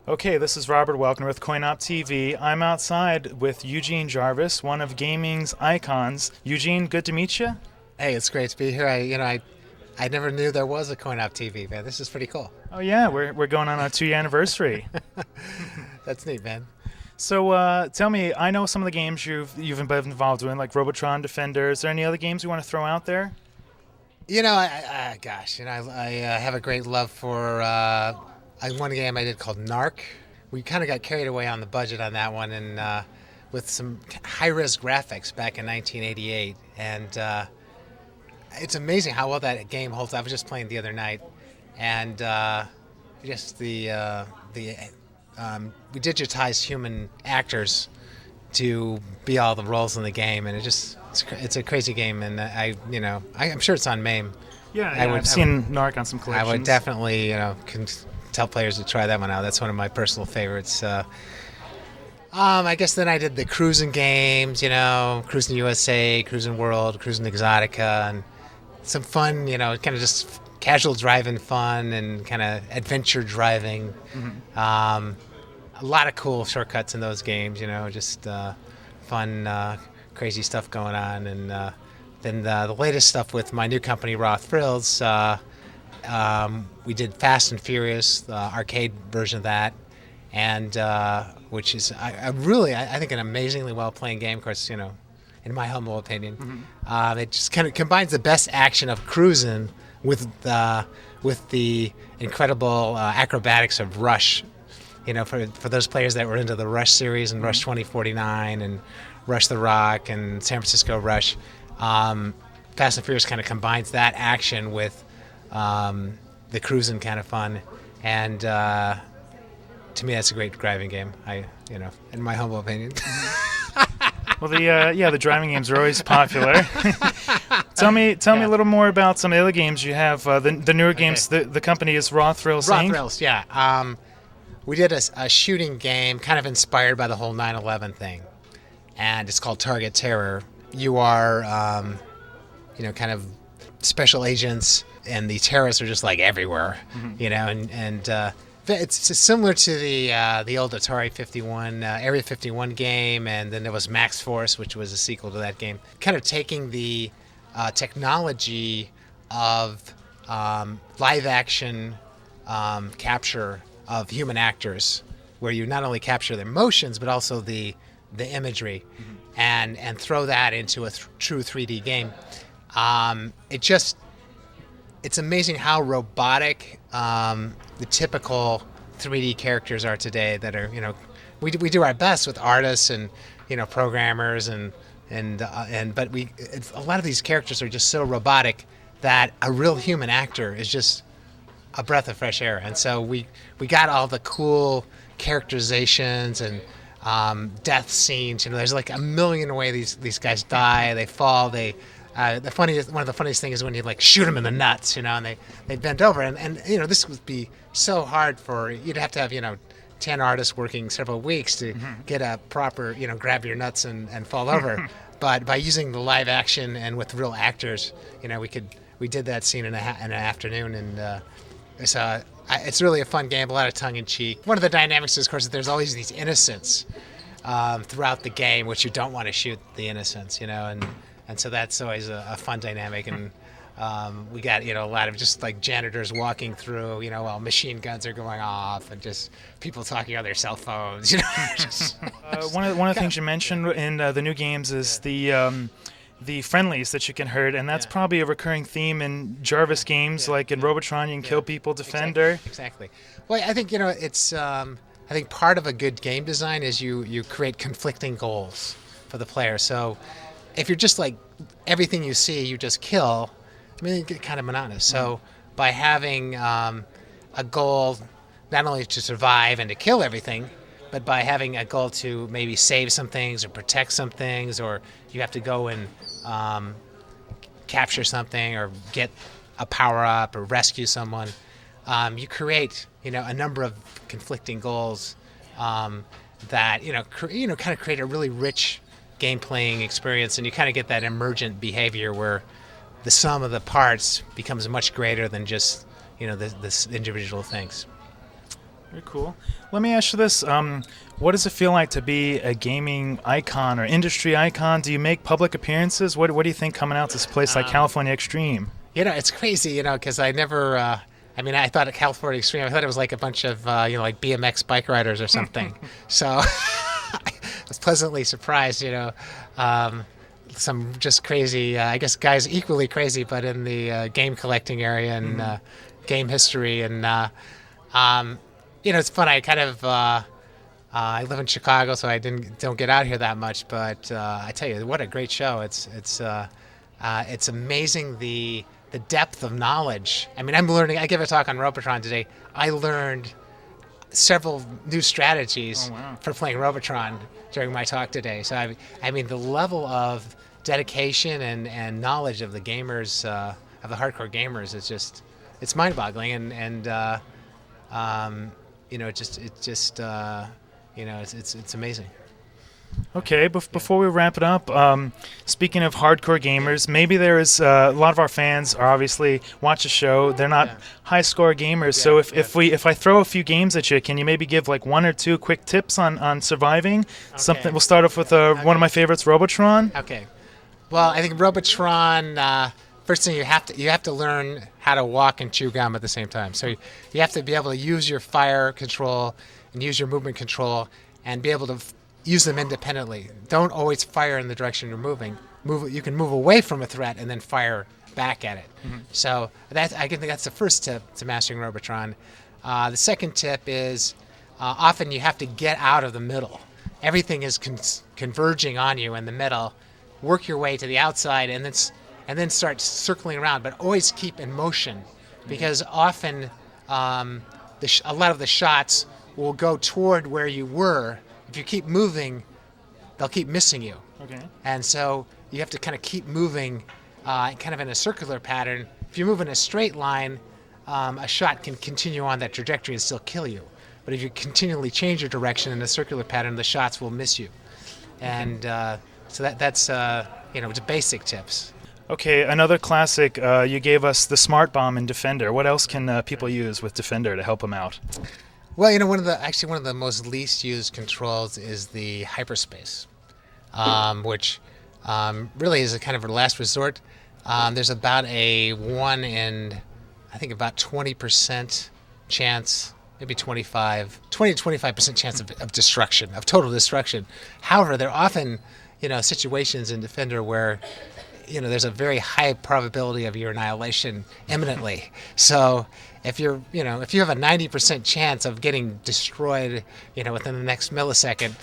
Okay, this is Robert Welkner with CoinOpTV. I'm outside with Eugene Jarvis, one of gaming's icons. Eugene, good to meet you. Hey, it's great to be here. I never knew there was a CoinOp TV, man. This is pretty cool. Oh yeah, we're going on our 2-year anniversary. That's neat, man. So tell me, I know some of the games you've been involved in, like Robotron, Defender. Is there any other games you want to throw out there? I have a great love for one game I did called Narc. We kind of got carried away on the budget on that one, and with some high-res graphics back in 1988, and it's amazing how well that game holds up. I was just playing the other night, and just the we digitized human actors to be all the roles in the game, and it's a crazy game, and I'm sure it's on MAME. Yeah, I've seen Narc on some I would collections. definitely can tell players to try that one out. That's one of my personal favorites. I guess then I did the cruising games, Cruising USA, Cruising World, Cruising Exotica, and some fun, kind of just casual driving fun and kind of adventure driving. A lot of cool shortcuts in those games, just fun, crazy stuff going on. And then the latest stuff with my new company, Raw Thrills, we did Fast and Furious, the arcade version of that, and which is I think an amazingly well playing game. Of course, in my humble opinion, it just kind of combines the best action of cruising with the incredible acrobatics of Rush. For those players that were into the Rush series and Rush 2049 and Rush the Rock and San Francisco Rush, Fast and Furious kind of combines that action with the cruising kind of fun, and to me that's a great driving game. In my humble opinion. Well, the driving games are always popular. Tell me a little more about some of the other games you have. The newer games. The company is Raw Thrills Raw Inc. Thrills, yeah. We did a shooting game kind of inspired by the whole 9/11 thing, and it's called Target Terror. You are, kind of special agents, and the terrorists are just like everywhere, and it's similar to the old Atari 51 Area 51 game, and then there was Max Force, which was a sequel to that game. Kind of taking the technology of live action capture of human actors, where you not only capture their emotions but also the imagery, and throw that into a true 3D game. It's amazing how robotic the typical 3D characters are today. That are we do our best with artists and programmers but a lot of these characters are just so robotic that a real human actor is just a breath of fresh air. And so we got all the cool characterizations and death scenes. There's like a million ways these guys die, they fall, one of the funniest things is when you shoot them in the nuts, and they bend over, and this would be so hard you'd have to have 10 artists working several weeks to get a proper grab your nuts and fall over. But by using the live action and with real actors, we did that scene in an afternoon, and it's really a fun game, a lot of tongue in cheek. One of the dynamics is, of course, that there's always these innocents throughout the game, which you don't want to shoot the innocents, and so that's always a fun dynamic. And we got a lot of just like janitors walking through, while machine guns are going off, and just people talking on their cell phones. One of the things you mentioned in the new games is the friendlies that you can hurt, and that's probably a recurring theme in Jarvis games, like in Robotron, you can kill people, Defender. Exactly. Well, I think it's. I think part of a good game design is you create conflicting goals for the player. So if you're just like everything you see, you just kill. I mean, it get kind of monotonous. So by having a goal, not only to survive and to kill everything, but by having a goal to maybe save some things or protect some things, or you have to go and capture something or get a power up or rescue someone, you create a number of conflicting goals that kind of create a really rich game playing experience, and you kind of get that emergent behavior where the sum of the parts becomes much greater than just this individual things. Very cool. Let me ask you this. What does it feel like to be a gaming icon or industry icon? Do you make public appearances? What do you think coming out to this place like California Extreme? It's crazy, because I never. I thought at California Extreme, I thought it was like a bunch of, like BMX bike riders or something. So I was pleasantly surprised, some just crazy, I guess guys equally crazy, but in the game collecting area and game history. And, it's fun. I kind of, I live in Chicago, so I don't get out here that much. But I tell you, what a great show! It's amazing the depth of knowledge. I'm learning. I gave a talk on Robotron today. I learned several new strategies for playing Robotron during my talk today. So the level of dedication and knowledge of the gamers, of the hardcore gamers, it's mind-boggling. It's amazing. Okay, before we wrap it up, speaking of hardcore gamers, maybe there is a lot of our fans are obviously watch the show. They're not high score gamers, so if I throw a few games at you, can you maybe give like one or two quick tips on surviving? Okay. Something. We'll start off with one of my favorites, Robotron. Okay. Well, I think Robotron. First thing you have to learn how to walk and chew gum at the same time. So you have to be able to use your fire control and use your movement control and be able to use them independently. Don't always fire in the direction you're moving. You can move away from a threat and then fire back at it. Mm-hmm. So I think that's the first tip to mastering Robotron. The second tip is often you have to get out of the middle. Everything is converging on you in the middle. Work your way to the outside and then start circling around, but always keep in motion, because often a lot of the shots will go toward where you were. If you keep moving, they'll keep missing you. Okay. And so you have to kind of keep moving kind of in a circular pattern. If you move in a straight line, a shot can continue on that trajectory and still kill you. But if you continually change your direction in a circular pattern, the shots will miss you. And so that's just basic tips. Okay, another classic. You gave us the Smart Bomb in Defender. What else can people use with Defender to help them out? Well, one of the most least used controls is the Hyperspace, which really is a kind of a last resort. There's about a 1 in, I think about 20% chance, maybe 20 to 25% chance of destruction, of total destruction. However, there are often, situations in Defender where there's a very high probability of your annihilation imminently. So if you have a 90% chance of getting destroyed, within the next millisecond,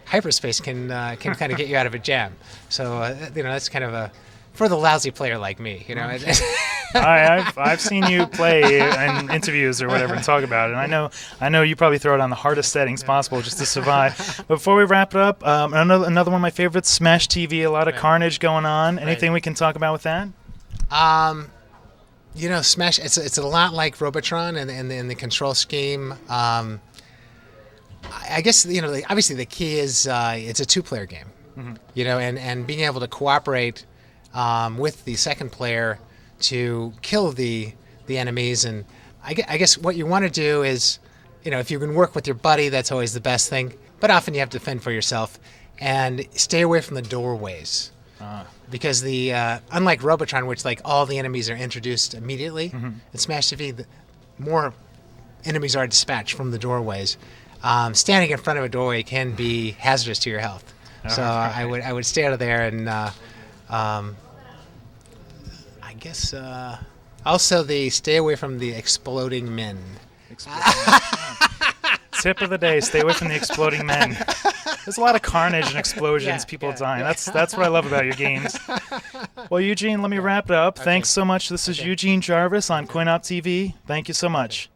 Hyperspace can kind of get you out of a jam. So that's kind of for the lousy player like me, I've seen you play in interviews or whatever and talk about it. And I know you probably throw it on the hardest settings possible just to survive. But before we wrap it up, another one of my favorites, Smash TV. A lot of carnage going on. Anything we can talk about with that? Smash. It's a lot like Robotron in the control scheme. I guess obviously the key is it's a two-player game. Mm-hmm. And being able to cooperate with the second player to kill the enemies. And I guess what you want to do is, if you can work with your buddy, that's always the best thing. But often you have to fend for yourself and stay away from the doorways. Because unlike Robotron, which like all the enemies are introduced immediately, in Smash TV, more enemies are dispatched from the doorways. Standing in front of a doorway can be hazardous to your health. So I would stay out of there and. I guess also stay away from the exploding men. Tip of the day: stay away from the exploding men. There's a lot of carnage and explosions, people dying. That's what I love about your games. Well, Eugene, let me wrap it up. Thanks so much. This is Eugene Jarvis on CoinOpTV. Thank you so much.